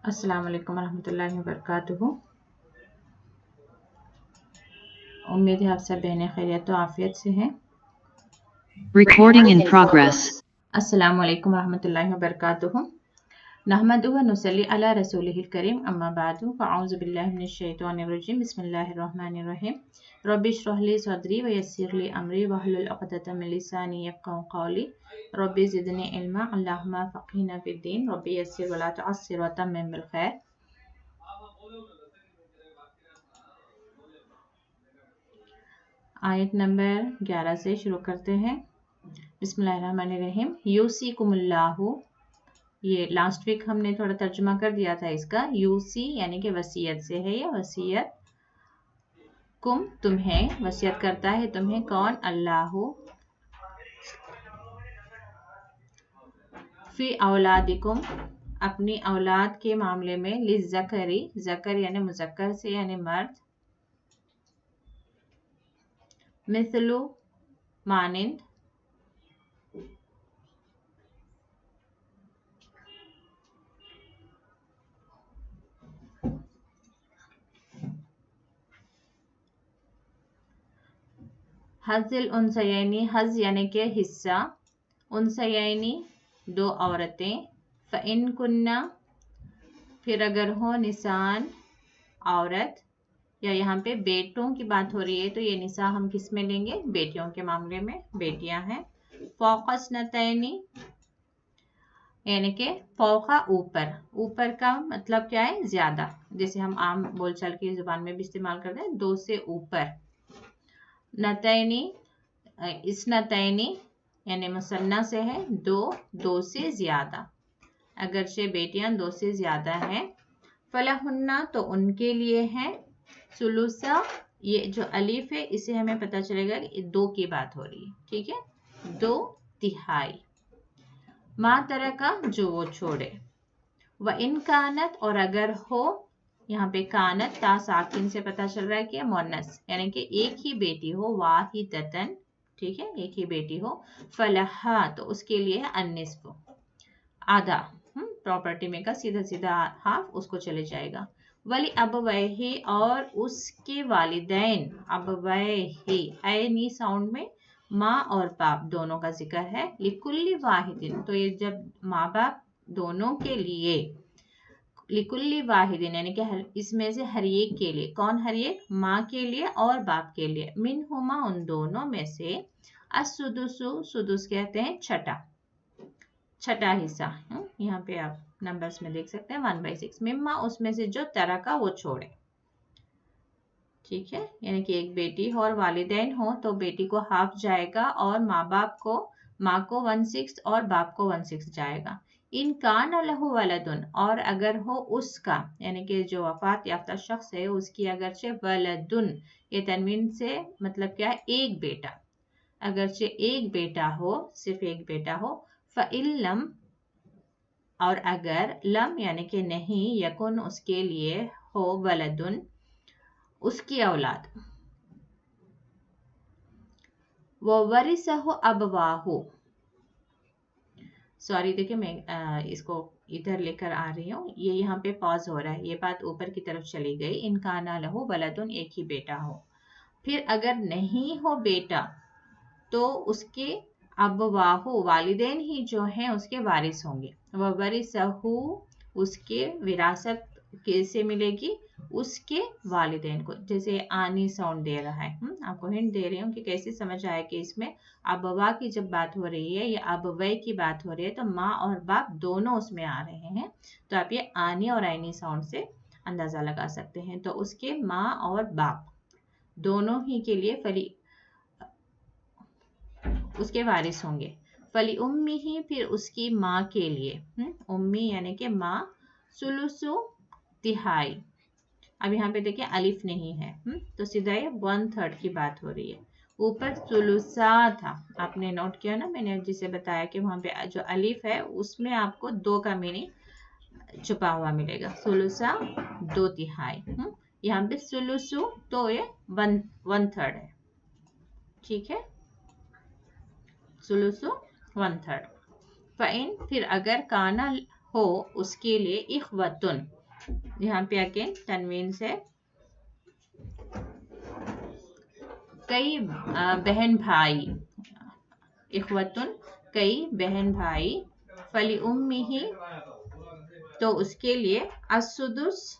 अस्सलाम वालेकुम रहमतुल्लाहि वबरकातुहू। उम्मीद है आप सब बहनें खैरियत तो आफियत से हैं। Recording in progress. अस्सलाम वालेकुम रहमतुल्लाहि वबरकातुहू। नहमदुहु व नुसल्ली अला रसूलिहिल करीम अम्मा बादु फ़अऊज़ु बिल्लाहि मिनश शैतानिर रजीम बिस्मिल्लाहिर रहमानिर रहीम। रब्बि इश्रह ली सदरी व यस्सिर ली अमरी वहलुल उक़दतम मिन लिसानी यफ़क़हू क़ौली। रब्बि ज़िदनी इल्मा अल्लाहुम्मा फ़क़्हिना फ़िद्दीन रब्बि यस्सिर व ला तुअस्सिर व तम्मिम बिल खैर। आयत नंबर 11 से शुरू करते हैं। बिस्मिल्लाहिर्रहमानिर्रहीम। यूसीकुमुल्लाहु, ये लास्ट वीक हमने थोड़ा तर्जुमा कर दिया था इसका। यूसी यानी कि वसीयत से है, ये वसीयत। कुम तुम्हें, वसीयत करता है तुम्हें कौन? अल्लाहु। फी औलादिकुम, अपनी औलाद के मामले में। लिज़्ज़करी, ज़कर यानी मुज़क्कर से यानी मर्द। मिस्लु, मानिंद। हज़िल उनसयैनी, हज़ यानी कि हिस्सा। उनसयैनी दो औरतें। फ़इन कुन्ना, फिर अगर हो निसान औरत, या यहाँ पे बेटों की बात हो रही है तो ये निसा हम किस में लेंगे? बेटियों के मामले में, बेटियां हैं। फ़ौक़स्नतैनी यानी कि फ़ौक़ा ऊपर, ऊपर का मतलब क्या है? ज्यादा, जैसे हम आम बोलचाल की जुबान में भी इस्तेमाल करते हैं, दो से ऊपर। नतैनी, इसनतैनी यानी मुसन्ना से है, दो, दो से ज्यादा। अगरचे बेटियां दो से ज्यादा हैं। फलहुन्ना, तो उनके लिए है। सुलुसा, ये जो अलीफ है इसे हमें पता चलेगा कि दो की बात हो रही है, ठीक है, 2/3। मा तरका, जो वो छोड़े। व इन कानत, और अगर हो, यहाँ पे कानत ता साकिन से पता चल रहा है कि मुअन्नस, यानी कि एक ही बेटी हो। वाहिदतन, ठीक है, एक ही बेटी हो। फलहा, तो उसके लिए है अन्निस्फ़, आधा। प्रॉपर्टी में का सीधा सीधा हाफ उसको चले जाएगा। वली अबवैही, और उसके वालिदैन। अबवैही ऐनी साउंड में माँ और बाप दोनों का जिक्र है। लिकुल्ली वाहिदिन, तो ये जब माँ बाप दोनों के लिए, लिकुल्ली वाहिदिन यानी कि इसमें से हर एक के लिए। कौन हर एक? माँ के लिए और बाप के लिए। मिन हुमा, उन दोनों में से। असुदुसु, सुदुस कहते हैं छठा, छठा हिस्सा। यहाँ पे आप नंबर्स में देख सकते हैं 1/6। मिम्मा, उसमें से जो तरह का वो छोड़े, ठीक है, यानी कि एक बेटी हो और वालिदैन हो तो बेटी को हाफ जाएगा और माँ बाप को, माँ को 1/6 और बाप को 1/6 जाएगा। इन कान लहु वलदुन, और अगर हो उसका, यानी कि जो वफात याफ्ता शख्स है उसकी अगरचे वलदुन, ये तनवीन से मतलब क्या है? एक बेटा। अगरचे एक बेटा हो, सिर्फ एक बेटा हो। फ़इल्लम, और अगर, लम यानी कि नहीं, यकुन उसके लिए हो, वलदुन उसकी औलाद। वो वरिसहु अबवाहु, सॉरी देखिए मैं इसको इधर लेकर आ रही हूँ, ये यहाँ पे पॉज हो रहा है, ये बात ऊपर की तरफ चली गई। इनकाना लहु वलदुन, एक ही बेटा हो। फिर अगर नहीं हो बेटा तो उसके अबवाहु, वालिदैन ही जो हैं उसके वारिस होंगे। वह वरिसहु, उसके विरासत कैसे मिलेगी? उसके वालिदैन को। जैसे आनी साउंड दे रहा है, आपको हिंट दे रही हूँ कि कैसे समझ आए कि इसमें अबवा की जब बात हो रही है या अबवै की बात हो रही है तो माँ और बाप दोनों उसमें आ रहे हैं। तो आप ये आनी और आइनी साउंड से अंदाजा लगा सकते हैं। तो उसके माँ और बाप दोनों ही के लिए फली, उसके वारिस होंगे। फली उम्मी ही, फिर उसकी माँ के लिए। उम्मी यानी कि माँ। सुलुसु, तिहाई। अब यहाँ पे देखिए अलिफ नहीं है, तो सीधा ये 1/3 की बात हो रही है। ऊपर सुलुसा था, आपने नोट किया ना, मैंने जिसे बताया कि वहां पे जो अलिफ है उसमें आपको 2 का मीनिंग छुपा हुआ मिलेगा। सुलुसा 2/3। यहाँ पे सुलुसु, तो ये 1/3 है, ठीक है, सुलुसु 1/3। फ़इन, फिर अगर काना हो उसके लिए इख्वतुन, यहाँ पे अगेन तनवीन से कई बहन भाई, इख्वतुन कई बहन भाई, फली उम्मिही तो उसके लिए असुदुस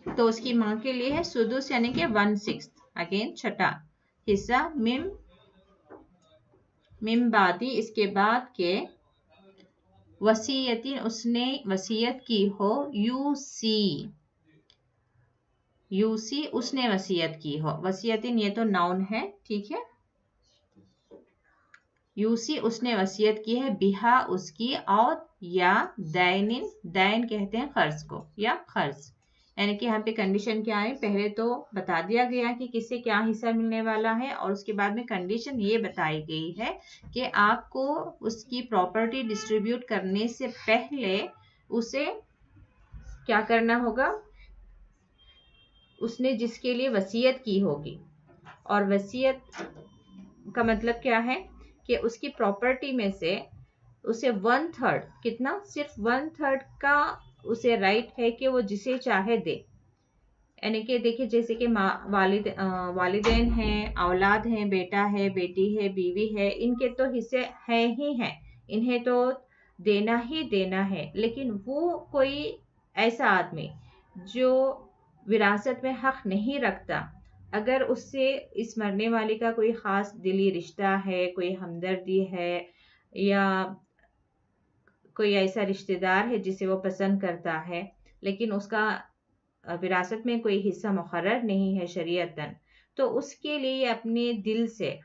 तो उसकी माँ के लिए है सुदुस यानी कि 1/6, अगेन छठा हिस्सा, मिम बादी इसके बाद के, वसीयतिन उसने वसीयत की हो, यूसी उसने वसीयत की हो, वसीयतिन ये तो नाउन है, ठीक है। यूसी उसने वसीयत की है, बिहा उसकी, और या दैनिन, दैन कहते हैं खर्च को या खर्च, यानी कि यहाँ पे कंडीशन क्या है, पहले तो बता दिया गया कि किससे क्या हिस्सा मिलने वाला है और उसके बाद में कंडीशन ये बताई गई है कि आपको उसकी प्रॉपर्टी डिस्ट्रीब्यूट करने से पहले उसे क्या करना होगा, उसने जिसके लिए वसीयत की होगी, और वसीयत का मतलब क्या है कि उसकी प्रॉपर्टी में से उसे 1/3, कितना, सिर्फ 1/3 का उसे राइट है कि वो जिसे चाहे दे, यानी कि देखिए जैसे कि वालिदैन हैं, औलाद हैं, बेटा है, बेटी है, बीवी है, इनके तो हिस्से हैं ही हैं, इन्हें तो देना ही देना है, लेकिन वो कोई ऐसा आदमी जो विरासत में हक नहीं रखता, अगर उससे इस मरने वाले का कोई ख़ास दिली रिश्ता है, कोई हमदर्दी है, या कोई ऐसा रिश्तेदार है जिसे वो पसंद करता है, लेकिन उसका विरासत में कोई हिस्सा मुकर्रर नहीं है शरीयतन, तो उसके लिए अपने दिल से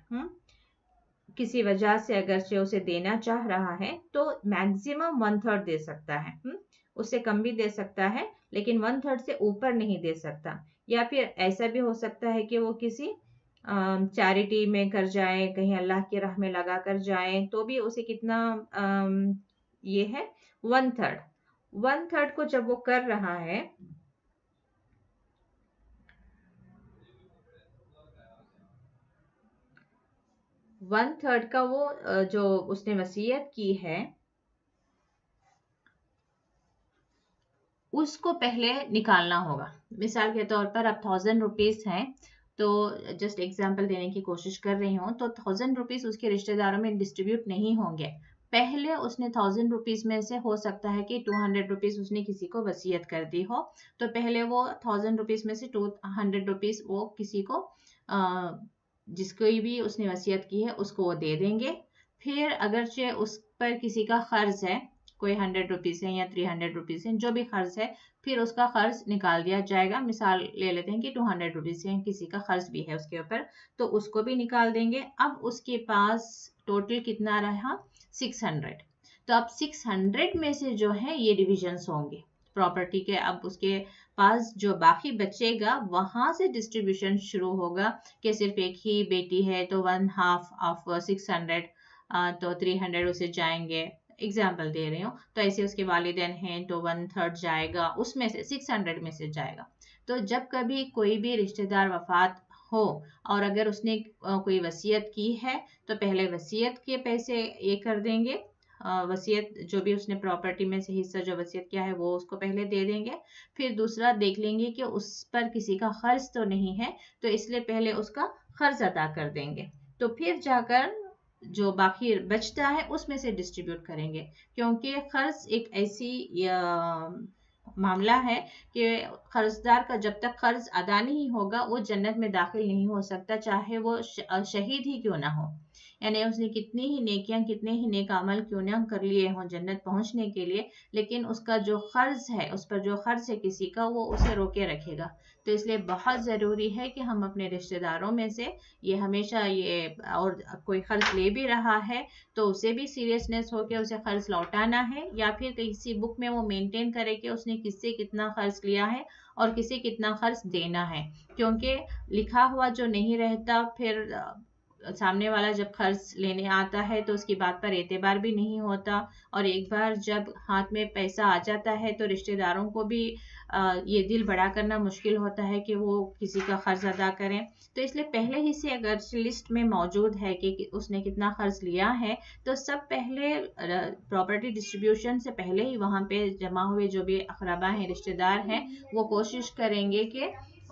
किसी वजह से अगरचे उसे देना चाह रहा है तो मैक्सिमम 1/3 दे सकता है, उससे कम भी दे सकता है, लेकिन 1/3 से ऊपर नहीं दे सकता। या फिर ऐसा भी हो सकता है कि वो किसी चैरिटी में कर जाए, कहीं अल्लाह की राह में लगा कर जाए, तो भी उसे कितना ये है 1/3। 1/3 को जब वो कर रहा है, वन थर्ड का वो जो उसने वसीयत की है उसको पहले निकालना होगा। मिसाल के तौर पर अब 1000 रुपीज हैं, तो जस्ट एग्जांपल देने की कोशिश कर रही हूँ, तो 1000 रुपीज उसके रिश्तेदारों में डिस्ट्रीब्यूट नहीं होंगे। पहले उसने 1000 रुपीज में से हो सकता है कि 200 रुपीज उसने किसी को वसीयत कर दी हो, तो पहले वो 1000 रुपीज में से 200 रुपीज वो किसी को जिसको भी उसने वसीयत की है उसको वो दे देंगे। फिर अगरचे उस पर किसी का खर्च है, कोई 100 रुपीज है या 300 रुपीज है, जो भी खर्च है, फिर उसका खर्च निकाल दिया जाएगा। मिसाल ले लेते हैं कि 200 रुपीज है, किसी का खर्च भी है उसके ऊपर, तो उसको भी निकाल देंगे। अब उसके पास टोटल कितना रहा, 600। तो अब 600 में से जो है ये डिविजन्स होंगे प्रॉपर्टी के। अब उसके पास जो बाकी बचेगा वहां से डिस्ट्रीब्यूशन शुरू होगा कि सिर्फ एक ही बेटी है तो 1/2 ऑफ 600, तो 300 उसे जाएंगे, एग्जाम्पल दे रही हूँ। तो ऐसे उसके वालिदैन हैं तो 1/3 जाएगा, उसमें से 600 में से जाएगा। तो जब कभी कोई भी रिश्तेदार वफात हो और अगर उसने कोई वसीयत की है तो पहले वसीयत के पैसे ये कर देंगे, वसीयत जो भी उसने प्रॉपर्टी में से हिस्सा जो वसीयत किया है वो उसको पहले दे देंगे। फिर दूसरा देख लेंगे कि उस पर किसी का खर्च तो नहीं है, तो इसलिए पहले उसका खर्च अदा कर देंगे, तो फिर जाकर जो बाकी बचता है उसमें से डिस्ट्रीब्यूट करेंगे। क्योंकि खर्च एक ऐसी मामला है कि कर्जदार का जब तक कर्ज अदा नहीं होगा वो जन्नत में दाखिल नहीं हो सकता, चाहे वो शहीद ही क्यों ना हो, यानी उसने कितनी ही नेकियां कितने ही नेक अमल क्यों ना कर लिए हों जन्नत पहुंचने के लिए, लेकिन उसका जो कर्ज है, उस पर जो कर्ज है किसी का, वो उसे रोके रखेगा। तो इसलिए बहुत ज़रूरी है कि हम अपने रिश्तेदारों में से ये हमेशा ये, और कोई कर्ज ले भी रहा है तो उसे भी सीरियसनेस हो के उसे कर्ज लौटाना है, या फिर किसी बुक में वो मेंटेन करे कि उसने किससे कितना कर्ज लिया है और किसे कितना कर्ज देना है। क्योंकि लिखा हुआ जो नहीं रहता फिर सामने वाला जब कर्ज लेने आता है तो उसकी बात पर एतबार भी नहीं होता, और एक बार जब हाथ में पैसा आ जाता है तो रिश्तेदारों को भी ये दिल बड़ा करना मुश्किल होता है कि वो किसी का कर्ज अदा करें। तो इसलिए पहले ही से अगर लिस्ट में मौजूद है कि उसने कितना कर्ज लिया है, तो सब पहले प्रॉपर्टी डिस्ट्रीब्यूशन से पहले ही वहाँ पे जमा हुए जो भी अक़रबा हैं, रिश्तेदार हैं, वो कोशिश करेंगे कि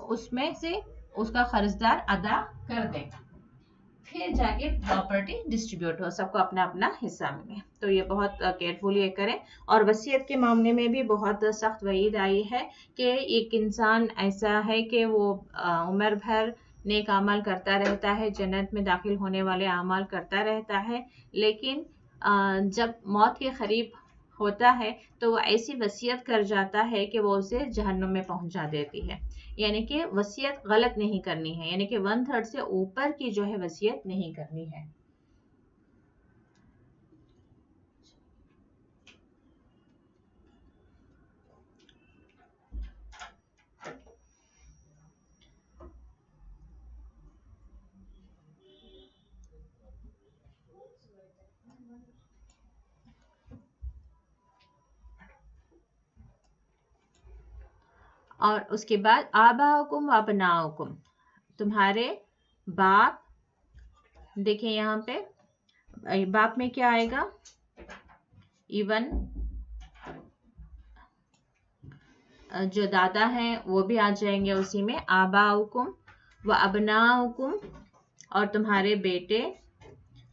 उसमें से उसका कर्जदार अदा कर दें, फिर जाके प्रॉपर्टी डिस्ट्रीब्यूट हो, सबको अपना अपना हिस्सा मिले। तो ये बहुत केयरफुली ये करें। और वसीयत के मामले में भी बहुत सख्त वईद आई है कि एक इंसान ऐसा है कि वो उम्र भर नेक अमल करता रहता है, जन्नत में दाखिल होने वाले अमल करता रहता है, लेकिन जब मौत के करीब होता है तो वो ऐसी वसीयत कर जाता है कि वो उसे जहन्नुम में पहुंचा देती है। यानी कि वसीयत गलत नहीं करनी है, यानी कि 1/3 से ऊपर की जो है वसीयत नहीं करनी है। और उसके बाद आबाउकुम व अबनाउकुम, तुम्हारे बाप, देखिए यहाँ पे बाप में क्या आएगा, इवन जो दादा हैं वो भी आ जाएंगे उसी में। आबाउकुम व अबनाउकुम, और तुम्हारे बेटे,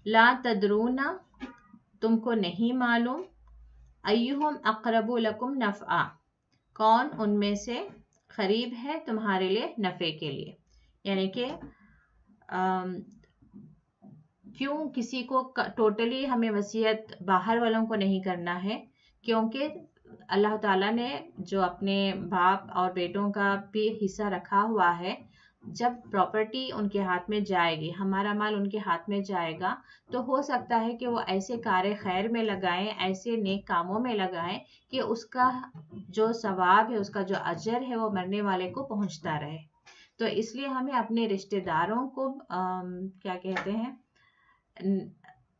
ला तदरूना, तुमको नहीं मालूम, अय्युहुम अक़रबु लकुम नफ़आ, कौन उनमें से करीब है तुम्हारे लिए नफ़े के लिए। यानी कि क्यों किसी को टोटली हमें वसीयत बाहर वालों को नहीं करना है, क्योंकि अल्लाह ताला ने जो अपने बाप और बेटों का भी हिस्सा रखा हुआ है, जब प्रॉपर्टी उनके हाथ में जाएगी, हमारा माल उनके हाथ में जाएगा, तो हो सकता है कि वो ऐसे कार्य खैर में लगाएं, ऐसे नेक कामों में लगाएं कि उसका जो सवाब है, उसका जो अजर है, वो मरने वाले को पहुंचता रहे। तो इसलिए हमें अपने रिश्तेदारों को क्या कहते हैं,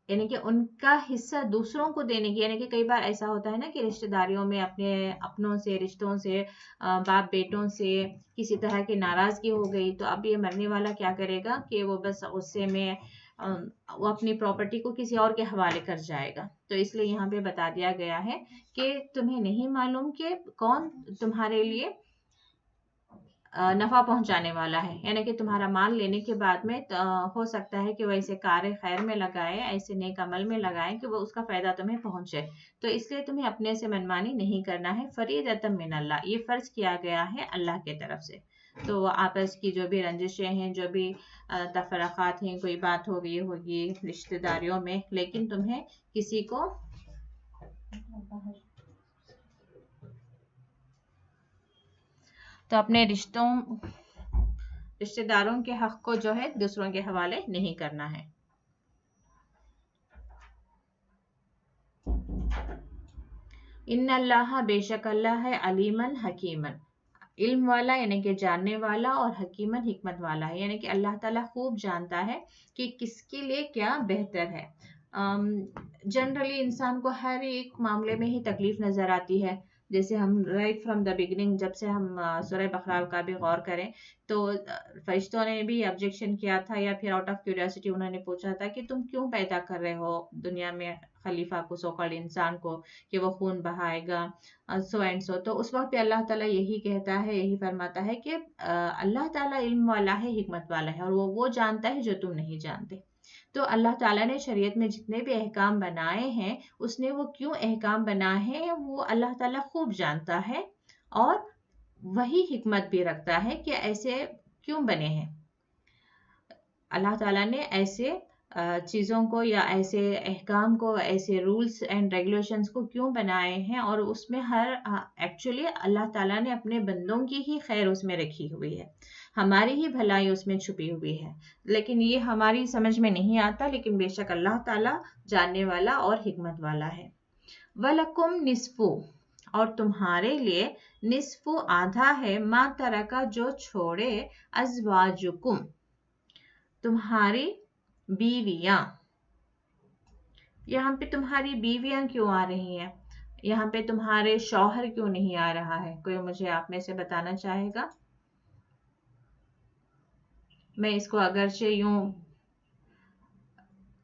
यानी कि उनका हिस्सा दूसरों को देने की, यानी कि कई बार ऐसा होता है ना कि रिश्तेदारियों में अपने अपनों से, रिश्तों से, बाप बेटों से किसी तरह की नाराज़गी हो गई, तो अब ये मरने वाला क्या करेगा कि वो बस गुस्से में वो अपनी प्रॉपर्टी को किसी और के हवाले कर जाएगा। तो इसलिए यहाँ पे बता दिया गया है कि तुम्हें नहीं मालूम कि कौन तुम्हारे लिए नफ़ा पहुंचाने वाला है, यानी कि तुम्हारा माल लेने के बाद में हो सकता है कि वो ऐसे कार्य खैर में लगाए, ऐसे नेक अमल में लगाए कि वो उसका फ़ायदा तुम्हें पहुंचे। तो इसलिए तुम्हें अपने से मनमानी नहीं करना है, फरीदतम मिन अल्लाह, ये फ़र्ज किया गया है अल्लाह के तरफ से। तो आपस की जो भी रंजिशें हैं, जो भी तफरक़ात हैं, कोई बात हो गई होगी रिश्तेदारियों में, लेकिन तुम्हें किसी को तो अपने रिश्तेदारों के हक को जो है दूसरों के हवाले नहीं करना है। इन्नल्लाह, बेशक अल्लाह है, अलीमन हकीमन, इल्म वाला यानी कि जानने वाला, और हकीमन हिकमत वाला है, यानी कि अल्लाह ताला खूब जानता है कि किसके लिए क्या बेहतर है। जनरली इंसान को हर एक मामले में ही तकलीफ नज़र आती है। जैसे हम राइट फ्रॉम द बिगनिंग, जब से हम सूरह बकरा का भी गौर करें, तो फरिश्तों ने भी ऑब्जेक्शन किया था, या फिर आउट ऑफ क्यूरियोसिटी उन्होंने पूछा था कि तुम क्यों पैदा कर रहे हो दुनिया में खलीफा को, सोकल्ड इंसान को, कि वो खून बहाएगा, सो एंड सो। तो उस वक्त पे अल्लाह ताला यही कहता है, यही फरमाता है कि अल्लाह ताला इल्म वाला है, हिकमत वाला है, और वो जानता है जो तुम नहीं जानते। तो अल्लाह ताला ने शरीयत में जितने भी अहकाम बनाए हैं, उसने वो क्यों अहकाम बनाए हैं वो अल्लाह ताला खूब जानता है, और वही हिकमत भी रखता है कि ऐसे क्यों बने हैं। अल्लाह ताला ने ऐसे चीज़ों को या ऐसे अहकाम को, ऐसे रूल्स एंड रेगुलेशंस को क्यों बनाए हैं, और उसमें हर एक्चुअली अल्लाह ताला ने अपने बंदों की ही खैर उसमें रखी हुई है, हमारी ही भलाई उसमें छुपी हुई है, लेकिन ये हमारी समझ में नहीं आता, लेकिन बेशक अल्लाह ताला जानने वाला और हिकमत वाला है। वलकुम निस्फु, और तुम्हारे लिए निस्फु आधा है, मा तरका जो छोड़े, अज़वाजुकुम तुम्हारी بیویاں. یہاں پہ تمہاری بیویاں کیوں آ رہی ہیں؟ یہاں پہ تمہارے شوہر کیوں نہیں آ رہا ہے؟ کوئی مجھے آپ میں سے بتانا چاہے گا؟ میں اس کو اگرچہ یوں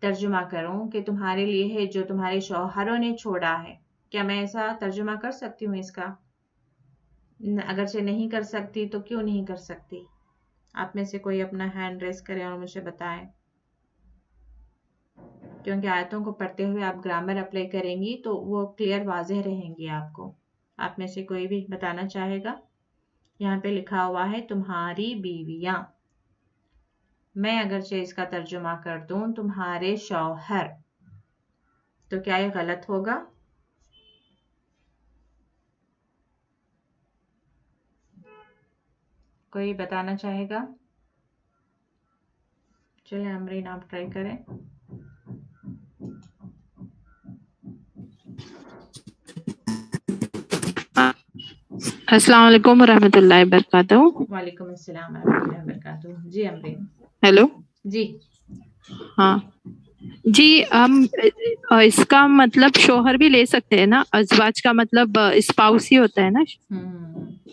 ترجمہ کروں کہ تمہارے لیے ہے جو تمہارے شوہروں نے چھوڑا ہے، کیا میں ایسا ترجمہ کر سکتی ہوں اس کا؟ اگرچہ نہیں کر سکتی تو کیوں نہیں کر سکتی؟ آپ میں سے کوئی اپنا ہینڈ ریز کریں اور مجھے بتائیں، کیونکہ آیتوں کو پڑھتے ہوئے آپ گرامر اپلائی کریں گی تو وہ کلیئر واضح رہیں گی آپ کو. آپ میں سے کوئی بھی بتانا چاہے گا؟ یہاں پہ لکھا ہوا ہے تمہاری بیویاں. میں اگرچہ اس کا ترجمہ کر دوں تمہارے شوہر، تو کیا یہ غلط ہوگا؟ کوئی بتانا چاہے گا؟ چلیں امرین آپ ٹرائی کریں. السلام علیکم ورحمۃ اللہ وبرکاتہ. وعلیکم السلام ورحمۃ اللہ وبرکاتہ. جی امرین. ہیلو. جی ہاں جی، ہم اس کا مطلب شوہر بھی لے سکتے ہیں نا؟ ازواج کا مطلب اسپاؤس ہی ہوتا ہے نا،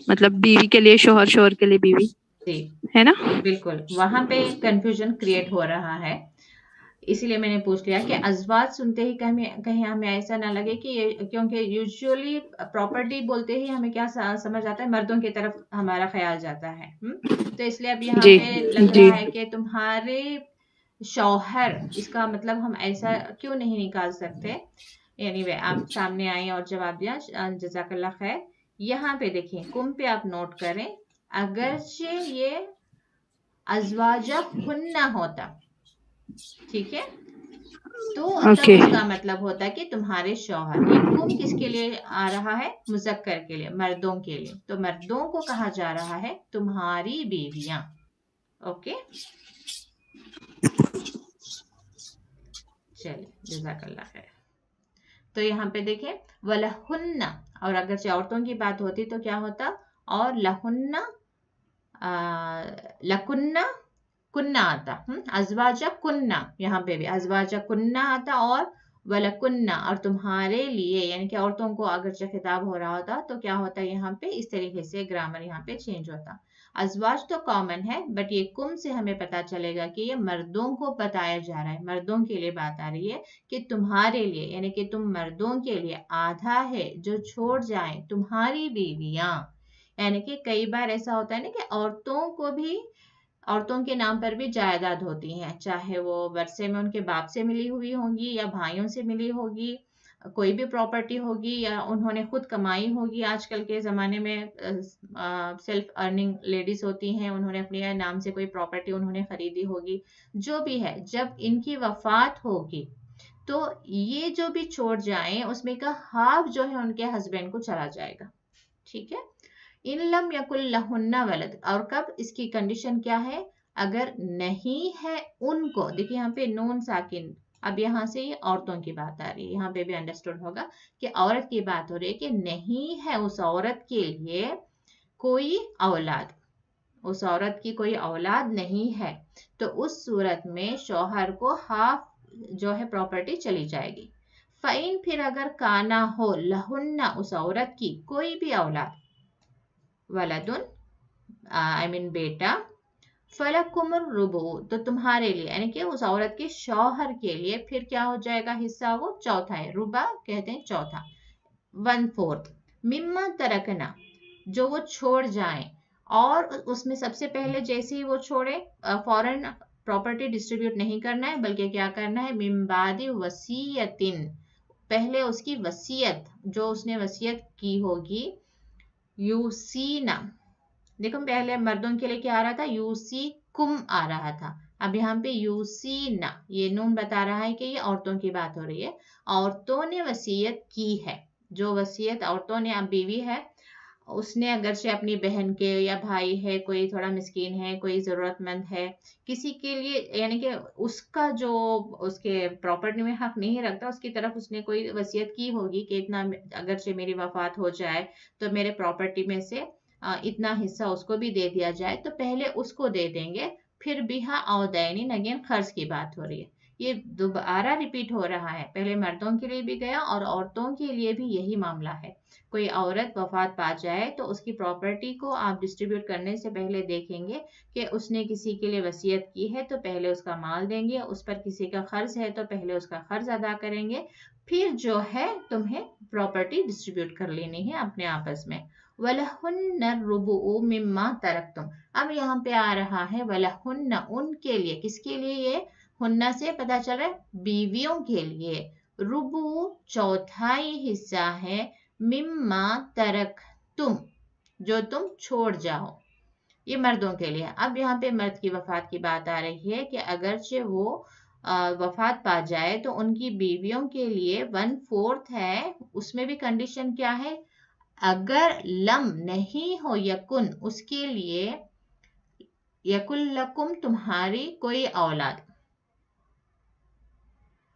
مطلب بیوی کے لیے شوہر، شوہر کے لیے بیوی، جی ہے نا؟ بالکل. وہاں پہ کنفیوژن کریٹ ہو رہا ہے، اسی لیے میں نے پوچھ لیا کہ ازواج سنتے ہی کہیں ہمیں ایسا نہ لگے کہ یہ، کیونکہ یوزلی پراپرٹی بولتے ہی ہمیں کیا سمجھ آتا ہے، مردوں کی طرف ہمارا خیال جاتا ہے. تو اس لیے اب یہاں جی پہ لگ جی رہا ہے کہ تمہارے شوہر، اس کا مطلب ہم ایسا کیوں نہیں نکال سکتے. anyway آپ سامنے آئیں اور جواب دیا، جزاک اللہ خیر. یہاں پہ دیکھیں کم پہ آپ نوٹ کریں، اگرچہ یہ ازواجہ کنہ ہوتا، ٹھیک ہے، تو تب اوکے. اس کا مطلب ہوتا ہے کہ تمہارے شوہر. یہ کم کس کے لیے آ رہا ہے؟ مذکر کے لیے، مردوں کے لیے. تو مردوں کو کہا جا رہا ہے تمہاری بیویاں. اوکے چلیے جزاک اللہ خیر. تو یہاں پہ دیکھیں وَلَهُنَّ، اور اگرچہ عورتوں کی بات ہوتی تو کیا ہوتا؟ اور لَهُنَّ، لَكُنَّ، کنہ آتا، ازواجہ کنہ، یہاں پہ بھی ازواجہ کنہ آتا، اور وَلَكُنَّ، اور تمہارے لیے، یعنی کہ عورتوں کو اگرچہ خطاب ہو رہا ہوتا تو کیا ہوتا یہاں پہ؟ اس طریقے سے گرامر یہاں پہ چینج ہوتا. ازواج تو کامن ہے، بٹ یہ کم سے ہمیں پتا چلے گا کہ یہ مردوں کو بتایا جا رہا ہے، مردوں کے لیے بات آ رہی ہے کہ تمہارے لیے، یعنی کہ تم مردوں کے لیے آدھا ہے جو چھوڑ جائیں تمہاری بیویاں. یعنی کہ کئی بار ایسا ہوتا ہے نا کہ عورتوں کو بھی، عورتوں کے نام پر بھی جائیداد ہوتی ہیں، چاہے وہ ورثے میں ان کے باپ سے ملی ہوئی ہوں گی یا بھائیوں سے ملی ہوگی، کوئی بھی پراپرٹی ہوگی، یا انہوں نے خود کمائی ہوگی. آج کل کے زمانے میں سیلف ارننگ لیڈیز ہوتی ہیں، انہوں نے اپنے نام سے کوئی پراپرٹی انہوں نے خریدی ہوگی. جو بھی ہے، جب ان کی وفات ہوگی تو یہ جو بھی چھوڑ جائیں اس میں کا ہاف جو ہے ان کے ہسبینڈ کو چلا جائے گا. ٹھیک ہے. ان لم یکن لہن ولد، اور کب اس کی کنڈیشن کیا ہے؟ اگر نہیں ہے ان کو. دیکھیے یہاں پہ نون ساکن، اب یہاں سے یہ عورتوں کی بات آ رہی ہے، یہاں پہ بھی انڈرسٹوڈ ہوگا کہ عورت کی بات ہو رہی ہے کہ نہیں ہے اس عورت کے لیے کوئی اولاد، اس عورت کی کوئی اولاد نہیں ہے، تو اس صورت میں شوہر کو ہاف جو ہے پراپرٹی چلی جائے گی. فَإِن، پھر اگر کانا ہو، لہن، اس عورت کی کوئی بھی اولاد، ولدن بیٹا، فَلَكُمُ الرُّبُعُ، تو تمہارے لیے، یعنی کہ اس عورت کے شوہر کے لیے پھر کیا ہو جائے گا حصہ؟ وہ چوتھا ہے. ربع کہتے ہیں چوتھا، 1/4 مما ترکنا، جو وہ چھوڑ جائیں. اور اس میں سب سے پہلے جیسے ہی وہ چھوڑے فوراً پراپرٹی ڈسٹریبیوٹ نہیں کرنا ہے، بلکہ کیا کرنا ہے؟ من بعد وصیت، پہلے اس کی وصیت، جو اس نے وصیت کی ہوگی. یوسینا، دیکھو پہلے مردوں کے لیے کیا آ رہا تھا؟ یوسی کم آ رہا تھا، اب یہاں پہ یوسینا، یہ نون بتا رہا ہے کہ یہ عورتوں کی بات ہو رہی ہے. عورتوں نے وصیت کی ہے، جو وصیت عورتوں نے، اب بیوی ہے، اس نے اگرچہ اپنی بہن کے یا بھائی ہے، کوئی تھوڑا مسکین ہے، کوئی ضرورت مند ہے، کسی کے لیے، یعنی کہ اس کا جو اس کے پراپرٹی میں حق نہیں رکھتا، اس کی طرف اس نے کوئی وصیت کی ہوگی کہ اتنا، اگرچہ میری وفات ہو جائے تو میرے پراپرٹی میں سے اتنا حصہ اس کو بھی دے دیا جائے، تو پہلے اس کو دے دیں گے، फिर बिहा औदैनिन, अगेन खर्च की बात हो रही है। ये दोबारा रिपीट हो रहा है, पहले मर्दों के लिए भी गया और औरतों के लिए भी यही मामला है। कोई औरत वफात पा जाए तो उसकी प्रॉपर्टी को आप डिस्ट्रीब्यूट करने से पहले देखेंगे कि उसने किसी के लिए वसीयत की है तो पहले उसका माल देंगे, उस पर किसी का खर्च है तो पहले उसका खर्च अदा करेंगे, फिर जो है तुम्हें प्रॉपर्टी डिस्ट्रीब्यूट कर लेनी है अपने आपस में। वलहुन्ना रुबुउ मिम्मा तरकतुम, अब यहाँ पे आ रहा है वलहुन्ना, उनके लिए, किसके लिए? ये हुन्ना से पता चल रहा है बीवियों के लिए। रुबु चौथाई हिस्सा है, मिम्मा तरक तुम, जो तुम छोड़ जाओ, ये मर्दों के लिए। अब यहाँ पे मर्द की वफात की बात आ रही है कि अगरचे वो वफात पा जाए तो उनकी बीवियों के लिए 1/4 है। उसमें भी कंडीशन क्या है? अगर लम नहीं हो यकुन, उसके लिए यकुल लकुम, तुम्हारी कोई औलाद,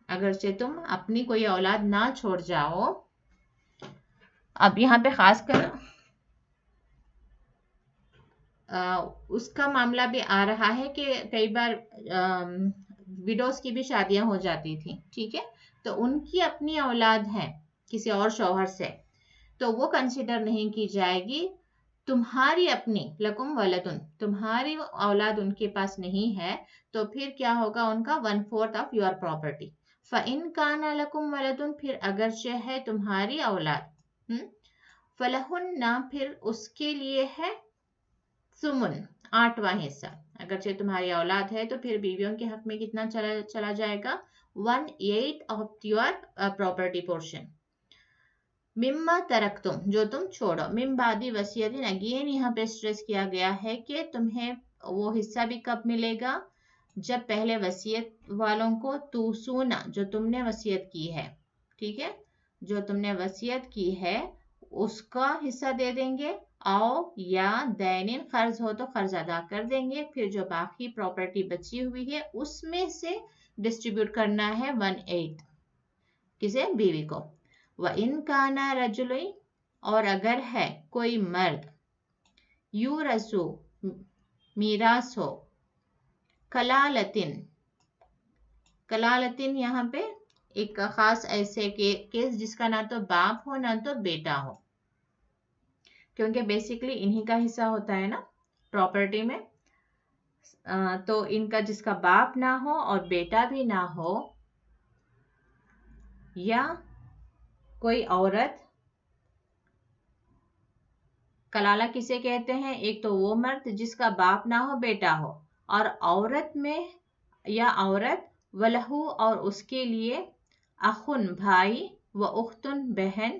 अगरचे तुम अपनी कोई औलाद ना छोड़ जाओ। अब यहाँ पे खास कर उसका मामला भी आ रहा है कि कई बार विडोज की भी शादियां हो जाती थी, ठीक है, तो उनकी अपनी औलाद है किसी और शौहर से, तो वो कंसिडर नहीं की जाएगी। तुम्हारी अपनी, लकुम वलदुन, तुम्हारी औलाद उनके पास नहीं है तो फिर क्या होगा? उनका 1/4 ऑफ योर प्रॉपर्टी। फ़इन काना लकुम वलदुन, फिर अगरचे है तुम्हारी औलाद, फलहुन्ना, फिर उसके लिए है सुमुन, 8वां हिस्सा। अगरचे तुम्हारी औलाद है तो फिर बीवियों के हक में कितना चला जाएगा? 1/8 ऑफ योर प्रॉपर्टी पोर्शन। मिम्मा तरकतुम, जो तुम छोड़ो, मिम बादी वसीयतिन, अगेन यहाँ पे स्ट्रेस किया गया है कि तुम्हें वो हिस्सा भी कब मिलेगा? जब पहले वसीयत वालों को तूसूना, जो तुमने वसीयत की है, ठीक है, जो तुमने वसीयत की है उसका हिस्सा दे देंगे, आओ या दैनिन, कर्ज हो तो कर्ज अदा कर देंगे, फिर जो बाकी प्रॉपर्टी बची हुई है उसमें से डिस्ट्रीब्यूट करना है 1/8, किसे? बीवी को। व इन काना रजुलई, और अगर है कोई मर्द, यू रसू, मीरास हो, कलालतिन, कलालतिन यहाँ पे एक खास ऐसे केस जिसका ना तो बाप हो ना तो बेटा हो, क्योंकि बेसिकली इन्हीं का हिस्सा होता है ना प्रॉपर्टी में, तो इनका जिसका बाप ना हो और बेटा भी ना हो, या कोई औरत, कलाला किसे कहते हैं? एक तो वो मर्द जिसका बाप ना हो बेटा हो, और औरत में या औरत वलहू, और उसके लिए अखुन भाई, व उख्तुन बहन,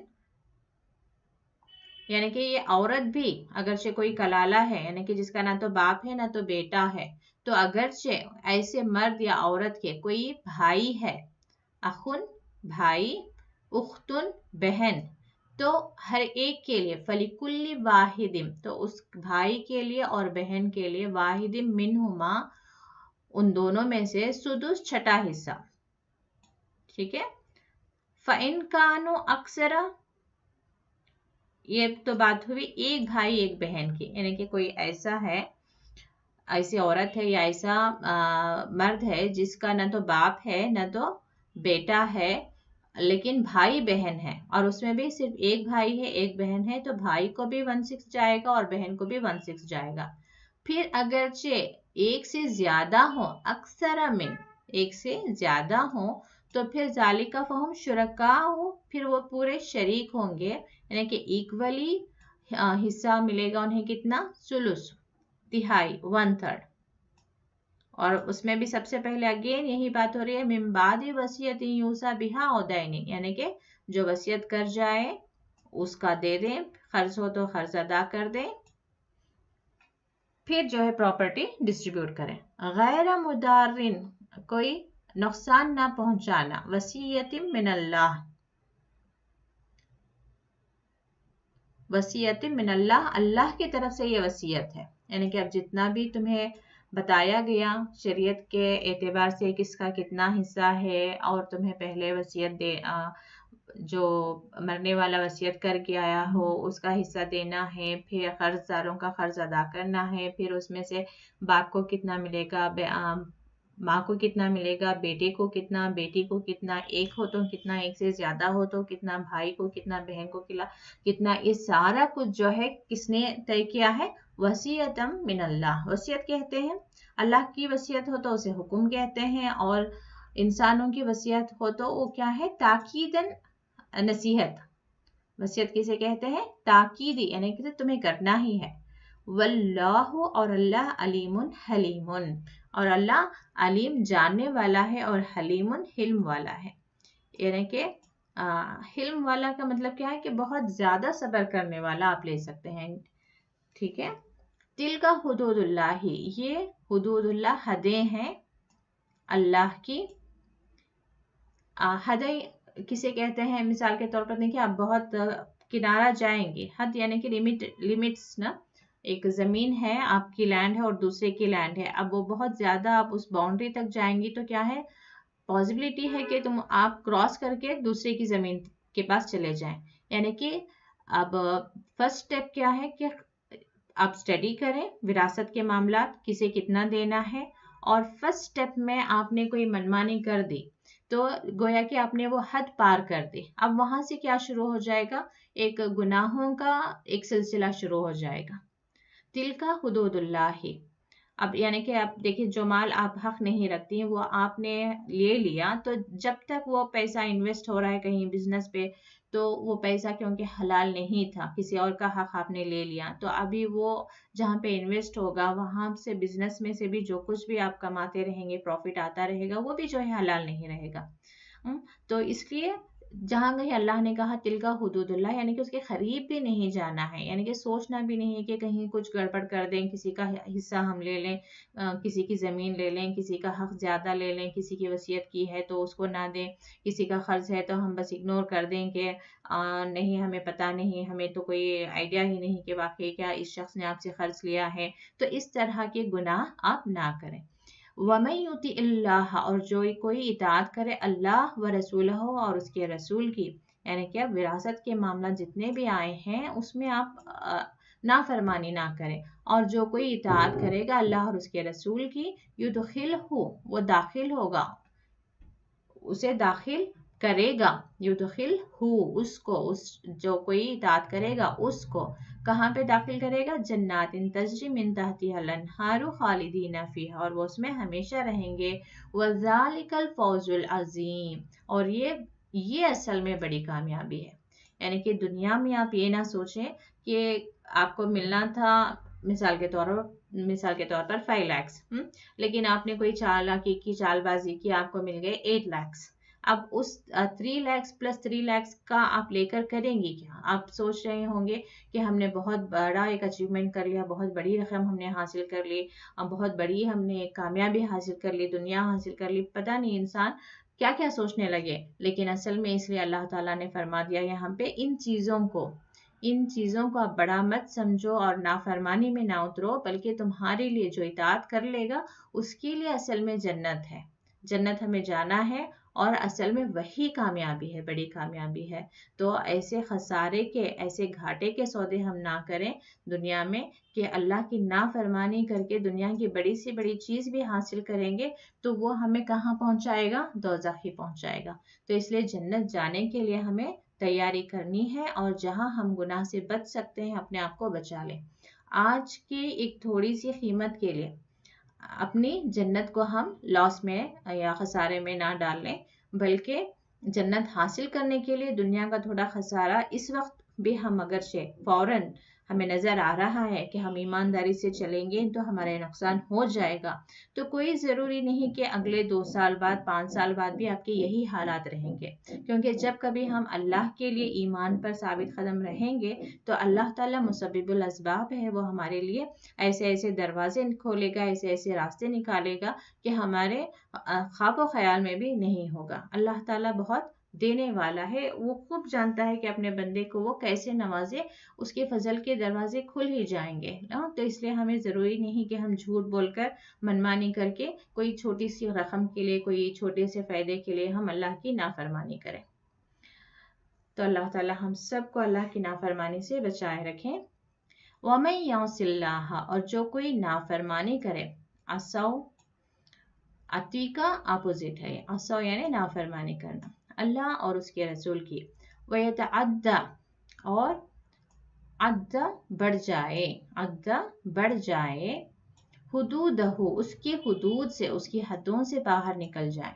यानी कि ये औरत भी अगरचे कोई कलाला है, यानी कि जिसका ना तो बाप है ना तो बेटा है, तो अगरचे ऐसे मर्द या औरत के कोई भाई है, अखुन भाई, उख्तुन बहन, तो हर एक के लिए फलिकुल्ली वाहिदिम, तो उस भाई के लिए और बहन के लिए वाहिदिम मिनहुमा, उन दोनों में से सुदुस, छठा हिस्सा, ठीक है। फ़इन कानो अक्सरा, ये तो बात हुई एक भाई एक बहन की, यानी कि कोई ऐसा है, ऐसी औरत है या ऐसा मर्द है जिसका न तो बाप है न तो बेटा है, लेकिन भाई बहन है, और उसमें भी सिर्फ एक भाई है एक बहन है, तो भाई को भी 1/6 जाएगा और बहन को भी 1/6 जाएगा। फिर अगरचे एक से ज्यादा हो, अक्सर मिन, एक से ज्यादा हो, तो फिर जालिका फहम शुरका हो, फिर वो पूरे शरीक होंगे, यानी कि इक्वली हिस्सा मिलेगा उन्हें, कितना? सुलुस, तिहाई, 1/3। और उसमें भी सबसे पहले अगेन यही बात हो रही है, मिम्बादी वसीयत यूसा बिहा औदैनी, यानी कि जो वसीयत कर जाए उसका दे दें, खर्च हो तो खर्च अदा कर दें, फिर जो है प्रॉपर्टी डिस्ट्रीब्यूट करें। गैर मुदारिन, कोई नुकसान ना पहुंचाना, वसीयतिम मिनल्लाह, वसीयतिम मिनल्लाह, अल्लाह की तरफ से ये वसीयत है, यानी कि अब जितना भी तुम्हें बताया गया शरीयत के एतबार से किसका कितना हिस्सा है, और तुम्हें पहले वसीयत जो मरने वाला वसीयत करके आया हो उसका हिस्सा देना है, फिर कर्जदारों का कर्ज अदा करना है, फिर उसमें से बाप को कितना मिलेगा, माँ को कितना मिलेगा, बेटे को कितना, बेटी को कितना, एक हो तो कितना, एक से ज़्यादा हो तो कितना, भाई को कितना, बहन को कितना, ये सारा कुछ जो है किसने तय किया है? वसीयतम मिन अल्लाह, वसीयत कहते हैं। अल्लाह की वसीयत हो तो उसे हुक्म कहते हैं, और इंसानों की वसीयत हो तो वो क्या है? ताकीदन नसीहत। वसीयत किसे कहते हैं? ताकीदी, यानी कि तुम्हें करना ही है। वल्लाहु, और अल्लाह अलीमुन हलीमुन, और अल्लाह अलीम जानने वाला है, और हलीमुन हिल्म वाला है। यानी कि हिल्म वाला का मतलब क्या है कि बहुत ज्यादा सब्र करने वाला आप ले सकते हैं। ठीक है। तिल का हुदूदुल्लाह, ये हुदूदुल्लाह हदें हैं अल्लाह की। हदें किसे कहते हैं? मिसाल के तौर पर देखिए, आप बहुत किनारा जाएंगे, हद यानी कि लिमिट्स ना, एक ज़मीन है, आपकी लैंड है और दूसरे की लैंड है, अब वो बहुत ज़्यादा आप उस बाउंड्री तक जाएंगी तो क्या है, पॉसिबिलिटी है कि तुम आप क्रॉस करके दूसरे की ज़मीन के पास चले जाएं। यानी कि अब फर्स्ट स्टेप क्या है कि आप स्टडी करें विरासत के मामला, किसे कितना देना है, और फर्स्ट स्टेप में आपने कोई मनमानी कर दी तो गोया कि आपने वो हद पार कर दी। अब वहां से क्या शुरू हो जाएगा? एक गुनाहों का एक सिलसिला शुरू हो जाएगा। तिल का हुदूदुल्लाह। अब यानी कि आप देखिए, जो माल आप हक नहीं रखती हैं वो आपने ले लिया, तो जब तक वो पैसा इन्वेस्ट हो रहा है कहीं बिजनेस पे, तो वो पैसा क्योंकि हलाल नहीं था, किसी और का हक आपने ले लिया, तो अभी वो जहाँ पे इन्वेस्ट होगा वहां से बिजनेस में से भी जो कुछ भी आप कमाते रहेंगे, प्रॉफिट आता रहेगा, वो भी जो है हलाल नहीं रहेगा। तो इसलिए जहाँ कहीं अल्लाह ने कहा तिल का हुदूदुल्लाह, यानी कि उसके करीब भी नहीं जाना है, यानी कि सोचना भी नहीं है कि कहीं कुछ गड़बड़ कर दें, किसी का हिस्सा हम ले लें, किसी की ज़मीन ले लें, किसी का हक ज़्यादा ले लें, किसी की वसीयत की है तो उसको ना दें, किसी का कर्ज है तो हम बस इग्नोर कर दें कि नहीं हमें पता नहीं, हमें तो कोई आइडिया ही नहीं कि वाकई क्या इस शख्स ने आपसे कर्ज लिया है। तो इस तरह के गुनाह आप ना करें। वमन युति इल्लाह, और जो कोई इताअत करे अल्लाह व रसूलहु, और उसके रसूल की, यानी कि विरासत के मामला जितने भी आए हैं उसमें आप नाफरमानी ना करें, और जो कोई इताअत करेगा अल्लाह और उसके रसूल की, युदखिलहु, वो दाखिल होगा, उसे दाखिल करेगा, युदखिलहु, उसको, उस जो कोई इताअत करेगा उसको कहाँ पे दाखिल करेगा? जन्नातिन तजरी मिन तहतिहल अन्हारु खालिदीना फीहा, और वो उसमें हमेशा रहेंगे। वज़ालिकल फौजुल अज़ीम, और ये असल में बड़ी कामयाबी है। यानी कि दुनिया में आप ये ना सोचें कि आपको मिलना था मिसाल के तौर पर 5 लाख, लेकिन आपने कोई चालाकी की, चालबाजी की, आपको मिल गए 8 लाख। अब उस 3 लाख प्लस 3 लाख का आप लेकर करेंगी क्या? आप सोच रहे होंगे कि हमने बहुत बड़ा एक अचीवमेंट कर लिया, बहुत बड़ी रकम हमने हासिल कर ली, बहुत बड़ी हमने कामयाबी हासिल कर ली, दुनिया हासिल कर ली, पता नहीं इंसान क्या क्या सोचने लगे। लेकिन असल में इसलिए अल्लाह ताला ने फरमा दिया यहाँ पे, इन चीज़ों को आप बड़ा मत समझो और नाफरमानी में ना उतरो, बल्कि तुम्हारे लिए जो इताअत कर लेगा उसके लिए असल में जन्नत है, जन्नत हमें जाना है, और असल में वही कामयाबी है, बड़ी कामयाबी है। तो ऐसे खसारे के, ऐसे घाटे के सौदे हम ना करें दुनिया में कि अल्लाह की नाफरमानी करके दुनिया की बड़ी से बड़ी चीज़ भी हासिल करेंगे तो वो हमें कहाँ पहुँचाएगा? दोज़ख ही पहुँचाएगा। तो इसलिए जन्नत जाने के लिए हमें तैयारी करनी है, और जहाँ हम गुनाह से बच सकते हैं अपने आप को बचा लें। आज की एक थोड़ी सी कीमत के लिए अपनी जन्नत को हम लॉस में या खसारे में ना डाल लें, बल्कि जन्नत हासिल करने के लिए दुनिया का थोड़ा खसारा इस वक्त भी हम अगर से फौरन हमें नज़र आ रहा है कि हम ईमानदारी से चलेंगे तो हमारे नुकसान हो जाएगा, तो कोई ज़रूरी नहीं कि अगले 2 साल बाद, 5 साल बाद भी आपके यही हालात रहेंगे। क्योंकि जब कभी हम अल्लाह के लिए ईमान पर साबित कदम रहेंगे तो अल्लाह ताला मुसब्बिबुल अस्बाब है, वो हमारे लिए ऐसे ऐसे दरवाजे खोलेगा, ऐसे ऐसे रास्ते निकालेगा कि हमारे ख्वाब ख्याल में भी नहीं होगा। अल्लाह ताला बहुत देने वाला है, वो खूब जानता है कि अपने बंदे को वो कैसे नवाजे, उसके फजल के दरवाजे खुल ही जाएंगे ना। तो इसलिए हमें ज़रूरी नहीं कि हम झूठ बोलकर, मनमानी करके, कोई छोटी सी रकम के लिए, कोई छोटे से फ़ायदे के लिए हम अल्लाह की नाफरमानी करें। تو اللہ تعالی ہم سب کو اللہ کی نافرمانی سے بچائے رکھیں. وَمَن يَعْصِ اللَّهَ اور جو کوئی نافرمانی کرے. عصو اتی کا اپوزٹ ہے. عصو یعنی نافرمانی کرنا اللہ اور اس کے رسول کی. وَيَتَعَدَّ اور عد بڑھ جائے. عد بڑھ جائے. حدودہ اس کی حدود سے اس کی حدوں سے باہر نکل جائے.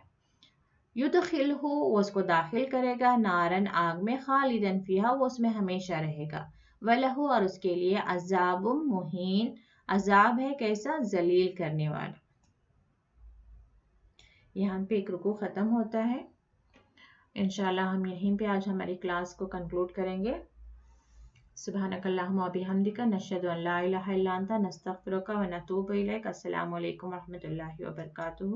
یدخلہ وہ اس کو داخل کرے گا. نارن آگ میں. خالدن فیہا وہ اس میں ہمیشہ رہے گا. وَلَہُ اور اس کے لیے عذاب مہین عذاب ہے کیسا ذلیل کرنے والا. یہاں پہ ایک رکوع ختم ہوتا ہے. انشاءاللہ ہم یہیں پہ آج ہماری کلاس کو کنکلوڈ کریں گے. سبحانک اللہم و بحمدک نشہد ان لا الہ الا انت نستغفرک و نتوب الیک. السلام علیکم و رحمۃ اللہ وبرکاتہ.